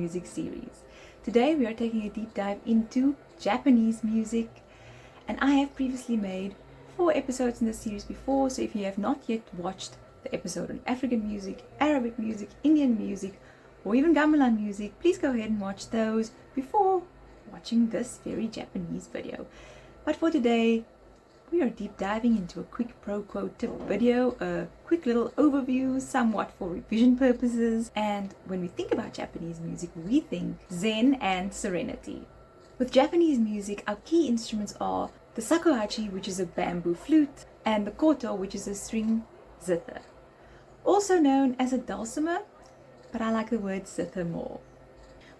music series. Today we are taking a deep dive into Japanese music, and I have previously made 4 episodes in this series before, so if you have not yet watched the episode on African music, Arabic music, Indian music, or even gamelan music, please go ahead and watch those before watching this very Japanese video. But for today, we are deep diving into a quick pro quote tip video, a quick little overview, somewhat for revision purposes. And when we think about Japanese music, we think Zen and serenity. With Japanese music, our key instruments are the shakuhachi, which is a bamboo flute, and the koto, which is a string zither, also known as a dulcimer, but I like the word zither more.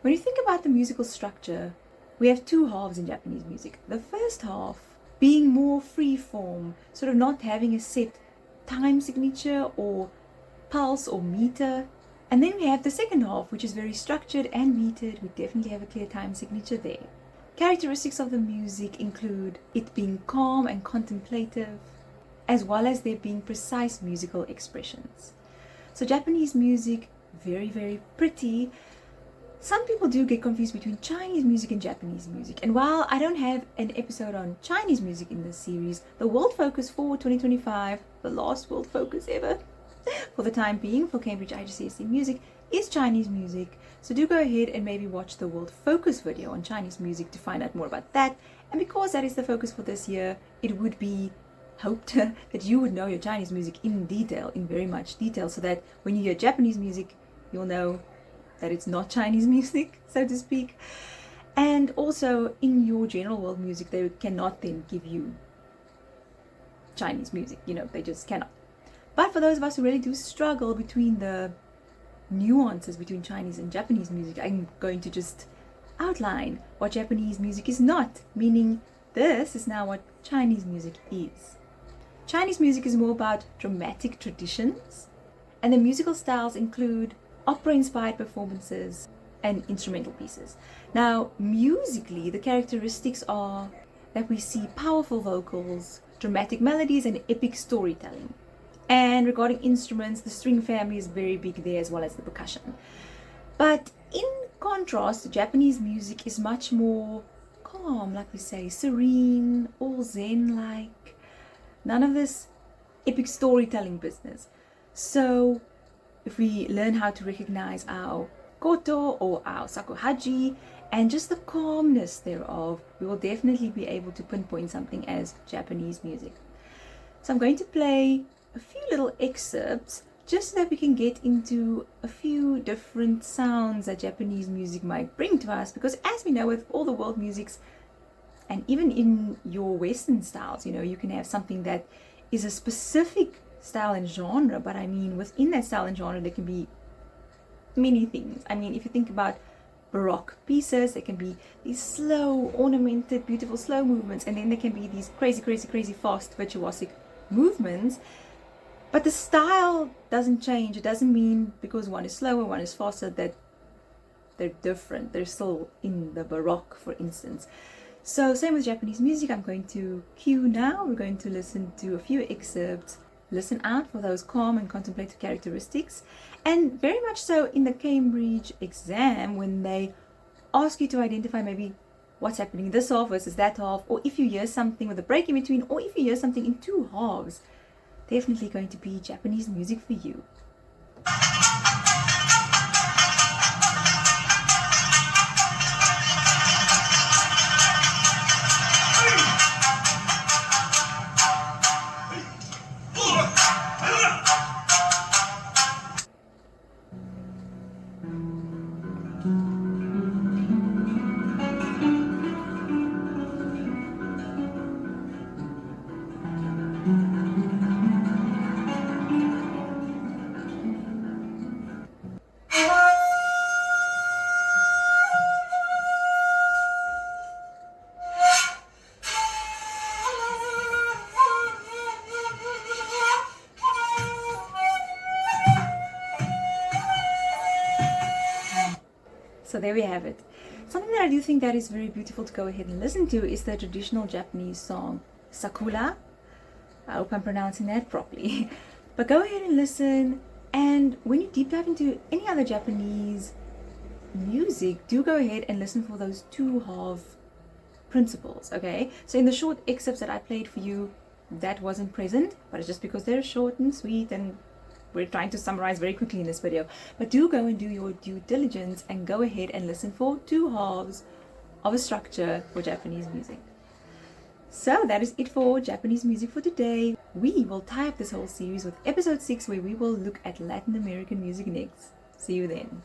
When you think about the musical structure, we have 2 halves in Japanese music. The first half being more free form, sort of not having a set time signature or pulse or meter. And then we have the second half, which is very structured and metered. We definitely have a clear time signature there. Characteristics of the music include it being calm and contemplative, as well as there being precise musical expressions. So Japanese music, very, very pretty. Some people do get confused between Chinese music and Japanese music, and while I don't have an episode on Chinese music in this series, the world focus for 2025, the last world focus ever, for the time being for Cambridge IGCSE Music, is Chinese music. So do go ahead and maybe watch the world focus video on Chinese music to find out more about that. And because that is the focus for this year, it would be hoped that you would know your Chinese music in detail, in very much detail, so that when you hear Japanese music, you'll know that it's not Chinese music, so to speak. And also in your general world music, they cannot then give you Chinese music, they just cannot. But for those of us who really do struggle between the nuances between Chinese and Japanese music, I'm going to just outline what Japanese music is not, meaning this is now what Chinese music is. Chinese music is more about dramatic traditions, and the musical styles include opera-inspired performances and instrumental pieces. Now, musically, the characteristics are that we see powerful vocals, dramatic melodies, and epic storytelling. And regarding instruments, the string family is very big there, as well as the percussion. But in contrast, Japanese music is much more calm, like we say, serene, all zen-like. None of this epic storytelling business. So if we learn how to recognize our koto or our shakuhachi and just the calmness thereof, we will definitely be able to pinpoint something as Japanese music. So I'm going to play a few little excerpts just so that we can get into a few different sounds that Japanese music might bring to us, because as we know with all the world musics, and even in your Western styles, you can have something that is a specific style and genre, but I mean within that style and genre there can be many things. I mean, if you think about Baroque pieces, there can be these slow, ornamented, beautiful slow movements, and then there can be these crazy, crazy, crazy fast virtuosic movements. But the style doesn't change. It doesn't mean because one is slower, one is faster, that they're different. They're still in the Baroque, for instance. So same with Japanese music. I'm going to cue now. We're going to listen to a few excerpts. Listen out for those calm and contemplative characteristics. And very much so in the Cambridge exam, when they ask you to identify maybe what's happening in this half versus that half, or if you hear something with a break in between, or if you hear something in 2 halves, definitely going to be Japanese music for you. So there we have it. Something that I do think that is very beautiful to go ahead and listen to is the traditional Japanese song Sakura. I hope I'm pronouncing that properly. But go ahead and listen, and when you deep dive into any other Japanese music, do go ahead and listen for those two-half principles, okay? So in the short excerpts that I played for you, that wasn't present, but it's just because they're short and sweet and we're trying to summarize very quickly in this video. But do go and do your due diligence and go ahead and listen for two halves of a structure for Japanese music. So that is it for Japanese music for today. We will tie up this whole series with episode 6, where we will look at Latin American music next. See you then.